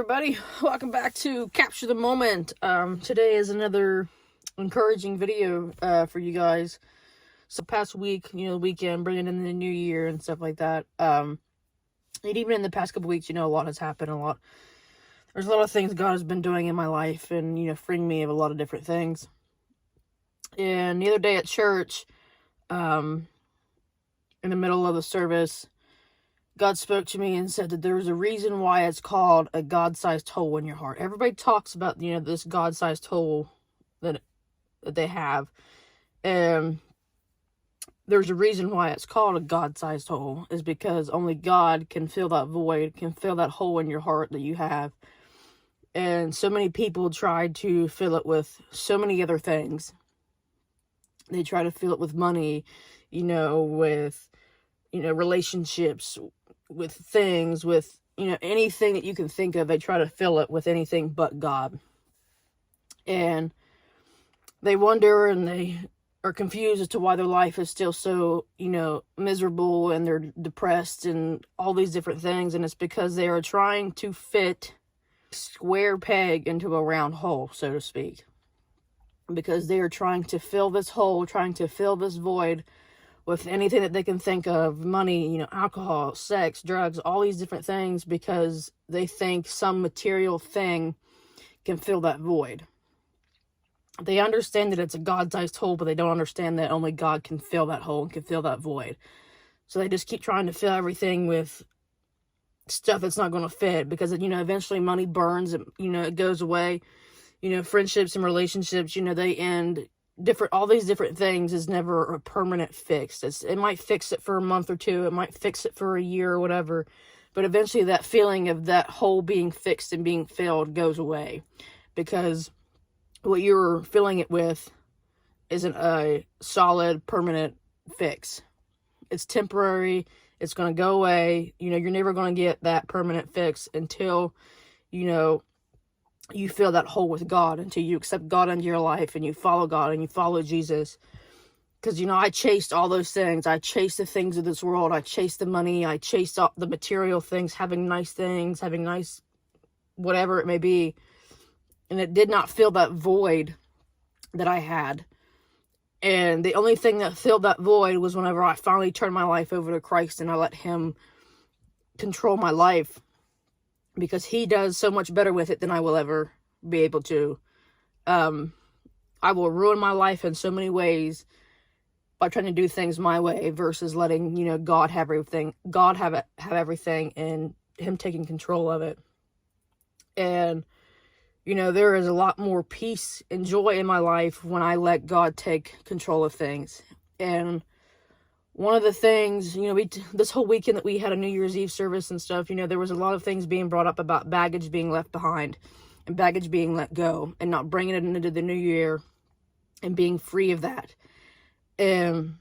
everybody, welcome back to Capture the Moment. Today is another encouraging video for you guys. So past week, the weekend, bringing in the new year and stuff like that. And even in the past couple weeks, a lot has happened. There's a lot of things God has been doing in my life, and freeing me of a lot of different things. And the other day at church, in the middle of the service, God spoke to me and said that there was a reason why it's called a God-sized hole in your heart. Everybody talks about, this God-sized hole that they have. And there's a reason why it's called a God-sized hole, is because only God can fill that void, can fill that hole in your heart that you have. And so many people try to fill it with so many other things. They try to fill it with money, with, relationships, with things, with, anything that you can think of. They try to fill it with anything but God. And they wonder and they are confused as to why their life is still so, miserable, and they're depressed and all these different things. And it's because they are trying to fit a square peg into a round hole, so to speak. Because they are trying to fill this hole, trying to fill this void with anything that they can think of: money, alcohol, sex, drugs, all these different things, because they think some material thing can fill that void. They understand that it's a God-sized hole, but they don't understand that only God can fill that hole and can fill that void. So they just keep trying to fill everything with stuff that's not going to fit, because, eventually money burns, it goes away. Friendships and relationships, they end. All these different things is never a permanent fix. It might fix it for a month or two, it might fix it for a year or whatever, but eventually that feeling of that hole being fixed and being filled goes away, because what you're filling it with isn't a solid, permanent fix. It's temporary, it's going to go away. You're never going to get that permanent fix until, you fill that hole with God, until you accept God into your life and you follow God and you follow Jesus. Because, I chased all those things. I chased the things of this world. I chased the money. I chased all the material things, having nice things, having nice whatever it may be. And it did not fill that void that I had. And the only thing that filled that void was whenever I finally turned my life over to Christ and I let Him control my life. Because He does so much better with it than I will ever be able to. I will ruin my life in so many ways by trying to do things my way versus letting, God have everything. God have everything, and Him taking control of it. And, there is a lot more peace and joy in my life when I let God take control of things. And one of the things, this whole weekend that we had a New Year's Eve service and stuff, there was a lot of things being brought up about baggage being left behind and baggage being let go and not bringing it into the new year and being free of that. And,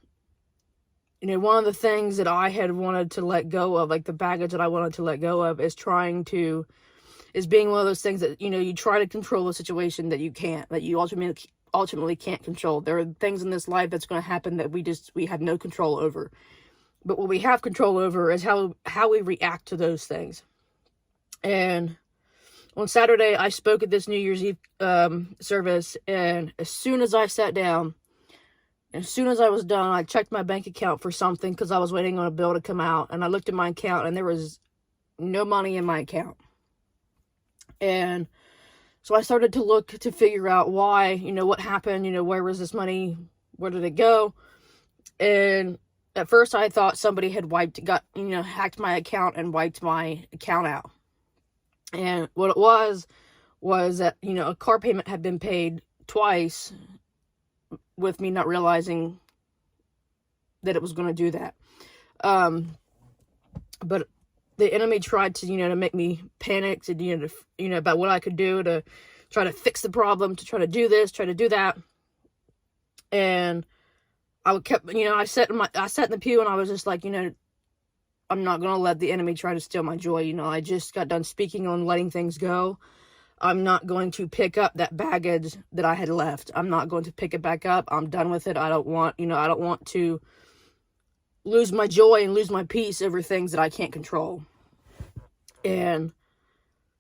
one of the things that I had wanted to let go of, like the baggage that I wanted to let go of, is being one of those things that, you try to control a situation that you can't, that you ultimately can't control. There are things in this life that's going to happen that we have no control over. But what we have control over is how we react to those things. And on Saturday, I spoke at this New Year's Eve service, and as soon as I sat down, as soon as I was done, I checked my bank account for something because I was waiting on a bill to come out, and I looked at my account, and there was no money in my account. And so I started to look to figure out why, what happened, where was this money, where did it go? And at first I thought somebody had hacked my account and wiped my account out. And what it was that, a car payment had been paid twice with me not realizing that it was going to do that. But the enemy tried to, to make me panic, to, about what I could do to try to fix the problem, to try to do this, try to do that. And I sat in the pew and I was just like, I'm not going to let the enemy try to steal my joy. I just got done speaking on letting things go. I'm not going to pick up that baggage that I had left. I'm not going to pick it back up. I'm done with it. I don't want to lose my joy and lose my peace over things that I can't control. And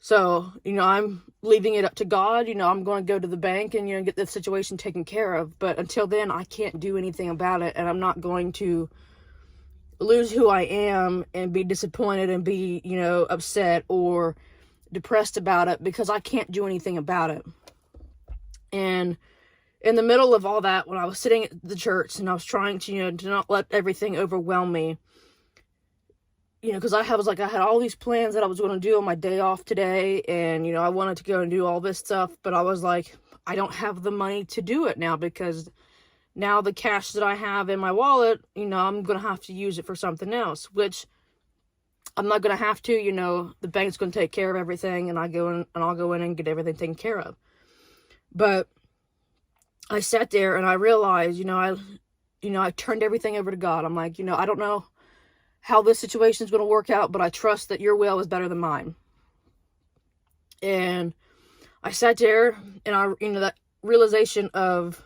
So, I'm leaving it up to God. I'm going to go to the bank and, get the situation taken care of. But until then, I can't do anything about it. And I'm not going to lose who I am and be disappointed and be, upset or depressed about it, because I can't do anything about it. And in the middle of all that, when I was sitting at the church and I was trying to, to not let everything overwhelm me, because I had all these plans that I was going to do on my day off today, and, I wanted to go and do all this stuff, but I was like, I don't have the money to do it now, because now the cash that I have in my wallet, I'm going to have to use it for something else, which I'm not going to have to, the bank's going to take care of everything, and I'll go in and get everything taken care of. But I sat there and I realized, I turned everything over to God. I'm like, I don't know how this situation is going to work out, but I trust that your will is better than mine. And I sat there and that realization of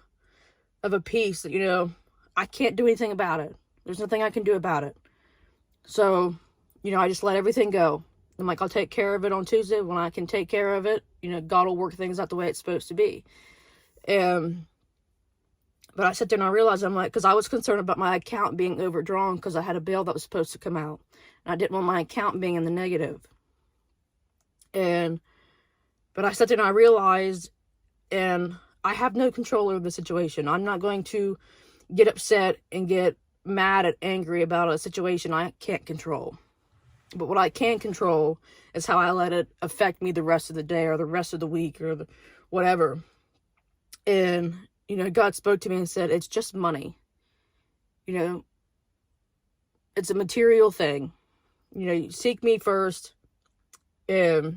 a peace that, I can't do anything about it. There's nothing I can do about it. So, I just let everything go. I'm like, I'll take care of it on Tuesday. When I can take care of it, God will work things out the way it's supposed to be. But I sat there and I realized, I'm like, because I was concerned about my account being overdrawn because I had a bill that was supposed to come out. And I didn't want my account being in the negative. But I sat there and I realized, and I have no control over the situation. I'm not going to get upset and get mad and angry about a situation I can't control. But what I can control is how I let it affect me the rest of the day or the rest of the week or whatever. And, God spoke to me and said, it's just money. It's a material thing. You seek me first. But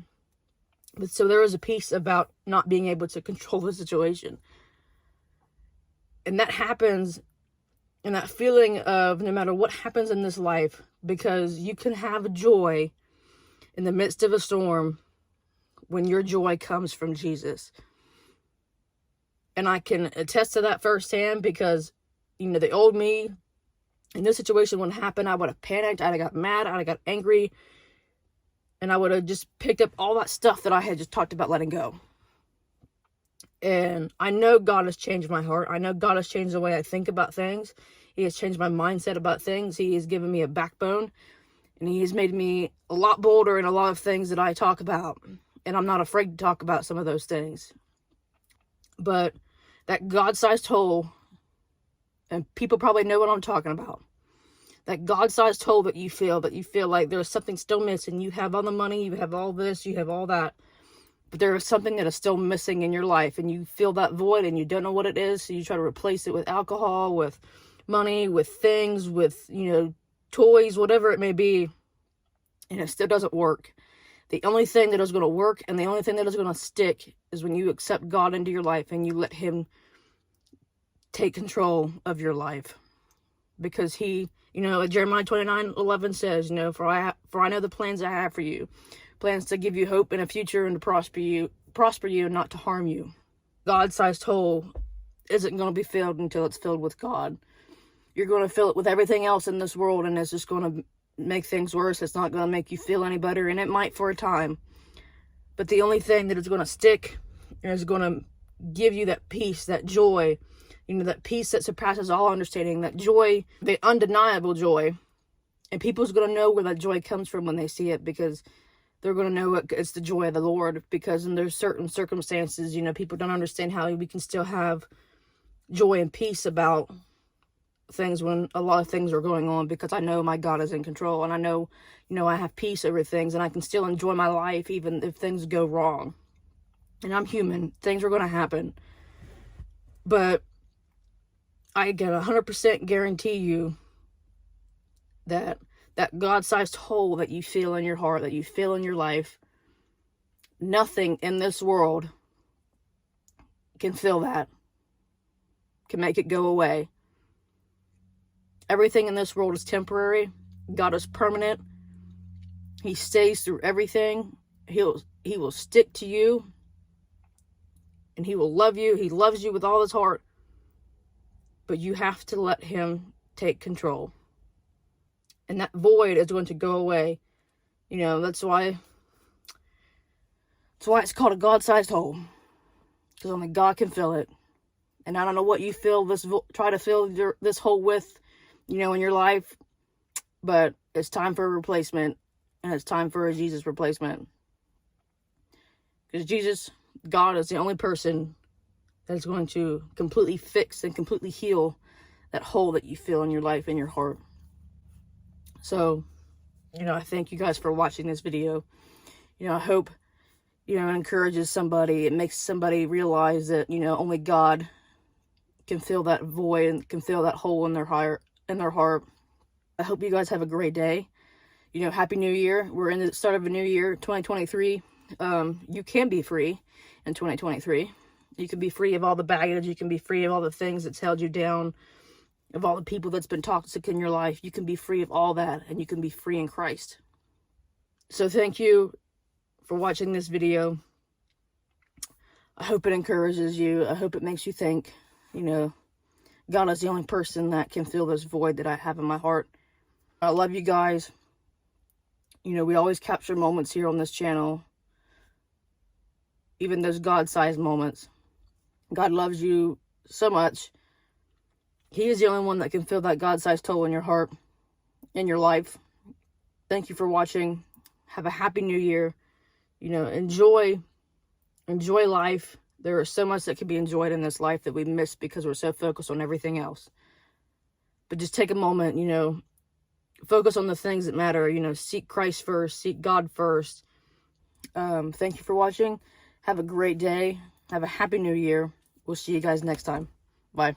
so there was a piece about not being able to control the situation. And that happens, and that feeling of no matter what happens in this life, because you can have joy in the midst of a storm when your joy comes from Jesus. And I can attest to that firsthand, because, the old me in this situation wouldn't happen. I would have panicked. I'd have got mad. I'd have got angry. And I would have just picked up all that stuff that I had just talked about letting go. And I know God has changed my heart. I know God has changed the way I think about things. He has changed my mindset about things. He has given me a backbone. And He has made me a lot bolder in a lot of things that I talk about. And I'm not afraid to talk about some of those things. But that God-sized hole, and people probably know what I'm talking about, that God-sized hole that you feel like there's something still missing. You have all the money, you have all this, you have all that, but there is something that is still missing in your life, and you feel that void and you don't know what it is, so you try to replace it with alcohol, with money, with things, with, toys, whatever it may be, and it still doesn't work. The only thing that is going to work and the only thing that is going to stick is when you accept God into your life and you let Him take control of your life. Because He, Jeremiah 29:11 says, for I know the plans I have for you. Plans to give you hope in a future and to prosper you and not to harm you. God-sized hole isn't going to be filled until it's filled with God. You're going to fill it with everything else in this world, and it's just going to make things worse. It's not going to make you feel any better, and it might for a time, but the only thing that is going to stick is going to give you that peace, that joy, that peace that surpasses all understanding, that joy, the undeniable joy. And people's going to know where that joy comes from when they see it, because they're going to know it's the joy of the Lord. Because in there's certain circumstances, people don't understand how we can still have joy and peace about things when a lot of things are going on, because I know my God is in control, and I know, I have peace over things, and I can still enjoy my life even if things go wrong. And I'm human. Things are going to happen. But I can 100% guarantee you that God-sized hole that you feel in your heart, that you feel in your life, nothing in this world can fill that, can make it go away. Everything in this world is temporary. God is permanent. He stays through everything. He will stick to you. And He will love you. He loves you with all His heart. But you have to let Him take control. And that void is going to go away. That's why That's why it's called a God-sized hole. Because only God can fill it. And I don't know what you try to fill this hole with, in your life. But it's time for a replacement. And it's time for a Jesus replacement. Because Jesus, God, is the only person that's going to completely fix and completely heal that hole that you feel in your life, in your heart. So, I thank you guys for watching this video. I hope, it encourages somebody. It makes somebody realize that, only God can fill that void and can fill that hole in their heart. I hope you guys have a great day. Happy New Year. We're in the start of a new year, 2023. You can be free in 2023. You can be free of all the baggage. You can be free of all the things that's held you down, of all the people that's been toxic in your life. You can be free of all that, and you can be free in Christ. So thank you for watching this video. I hope it encourages you. I hope it makes you think, God is the only person that can fill this void that I have in my heart. I love you guys. We always capture moments here on this channel. Even those God-sized moments. God loves you so much. He is the only one that can fill that God-sized hole in your heart, in your life. Thank you for watching. Have a happy new year. Enjoy life. There is so much that can be enjoyed in this life that we miss because we're so focused on everything else. But just take a moment, focus on the things that matter. Seek Christ first. Seek God first. Thank you for watching. Have a great day. Have a happy new year. We'll see you guys next time. Bye.